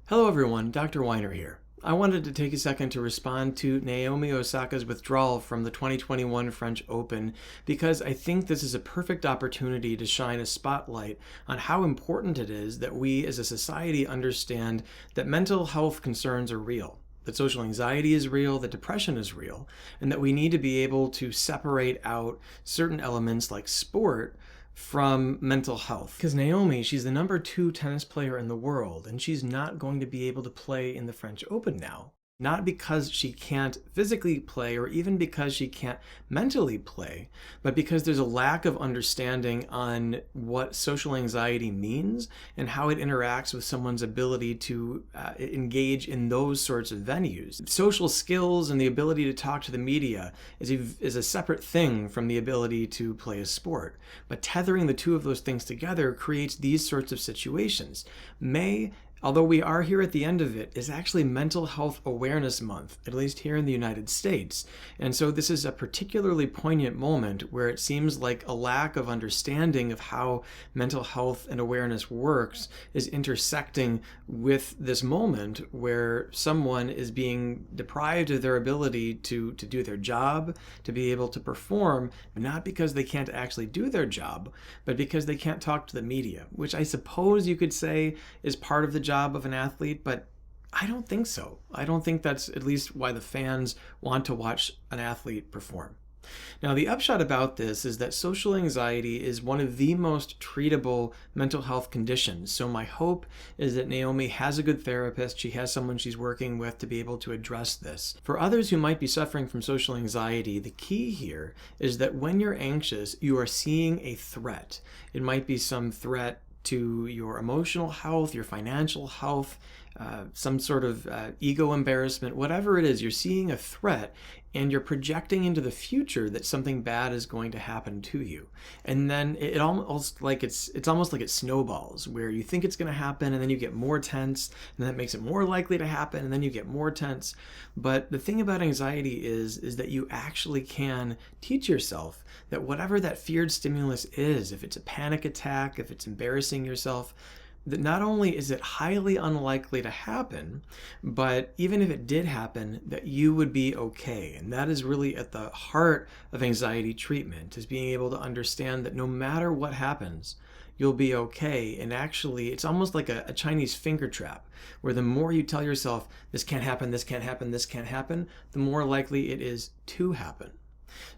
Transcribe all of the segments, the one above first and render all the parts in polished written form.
Hello everyone, Dr. Weiner here. I wanted to take a second to respond to Naomi Osaka's withdrawal from the 2021 French Open because I think this is a perfect opportunity to shine a spotlight on how important it is that we as a society understand that mental health concerns are real, that social anxiety is real, that depression is real, and that we need to be able to separate out certain elements like sport from mental health. Because Naomi, she's the #2 tennis player in the world, and she's not going to be able to play in the French Open now. Not because she can't physically play or even because she can't mentally play, but because there's a lack of understanding on what social anxiety means and how it interacts with someone's ability to engage in those sorts of venues. Social skills and the ability to talk to the media is a separate thing from the ability to play a sport. But tethering the two of those things together creates these sorts of situations. Although we are here at the end of it, is actually Mental Health Awareness Month, at least here in the United States. And so this is a particularly poignant moment where it seems like a lack of understanding of how mental health and awareness works is intersecting with this moment where someone is being deprived of their ability to do their job, to be able to perform, not because they can't actually do their job, but because they can't talk to the media, which I suppose you could say is part of the job of an athlete, but I don't think so. I don't think that's at least why the fans want to watch an athlete perform. Now, the upshot about this is that social anxiety is one of the most treatable mental health conditions. So my hope is that Naomi has a good therapist. She has someone she's working with to be able to address this. For others who might be suffering from social anxiety, the key here is that when you're anxious, you are seeing a threat. It might be some threat to your emotional health, your financial health, some sort of ego embarrassment, whatever it is, you're seeing a threat and you're projecting into the future that something bad is going to happen to you. And then it's almost like it snowballs, where you think it's going to happen and then you get more tense, and that makes it more likely to happen, and then you get more tense. But the thing about anxiety is that you actually can teach yourself that whatever that feared stimulus is, if it's a panic attack, if it's embarrassing yourself, that not only is it highly unlikely to happen, but even if it did happen, that you would be okay. And that is really at the heart of anxiety treatment, is being able to understand that no matter what happens, you'll be okay. And actually, it's almost like a Chinese finger trap, where the more you tell yourself, this can't happen, this can't happen, this can't happen, the more likely it is to happen.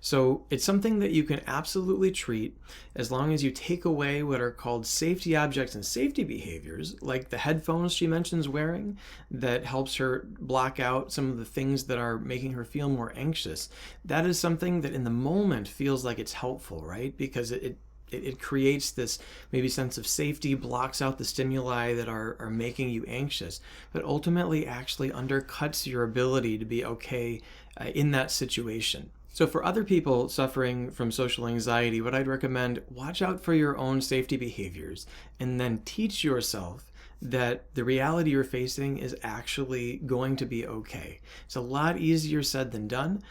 So it's something that you can absolutely treat as long as you take away what are called safety objects and safety behaviors, like the headphones she mentions wearing that helps her block out some of the things that are making her feel more anxious. That is something that in the moment feels like it's helpful, right? Because it creates this maybe sense of safety, blocks out the stimuli that are making you anxious, but ultimately actually undercuts your ability to be okay in that situation. So for other people suffering from social anxiety, what I'd recommend, watch out for your own safety behaviors and then teach yourself that the reality you're facing is actually going to be okay. It's a lot easier said than done.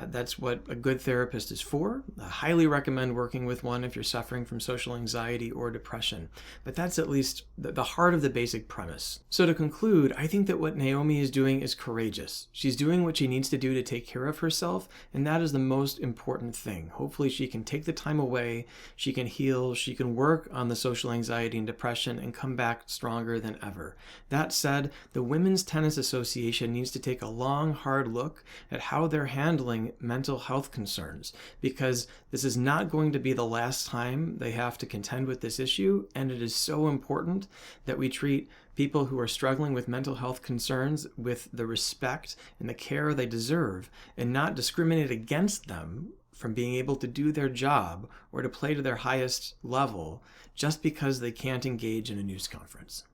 That's what a good therapist is for. I highly recommend working with one if you're suffering from social anxiety or depression. But that's at least the heart of the basic premise. So to conclude, I think that what Naomi is doing is courageous. She's doing what she needs to do to take care of herself, and that is the most important thing. Hopefully she can take the time away, she can heal, she can work on the social anxiety and depression and come back stronger than ever. That said, the Women's Tennis Association needs to take a long, hard look at how they're handling mental health concerns, because this is not going to be the last time they have to contend with this issue, and it is so important that we treat people who are struggling with mental health concerns with the respect and the care they deserve, and not discriminate against them from being able to do their job or to play to their highest level just because they can't engage in a news conference.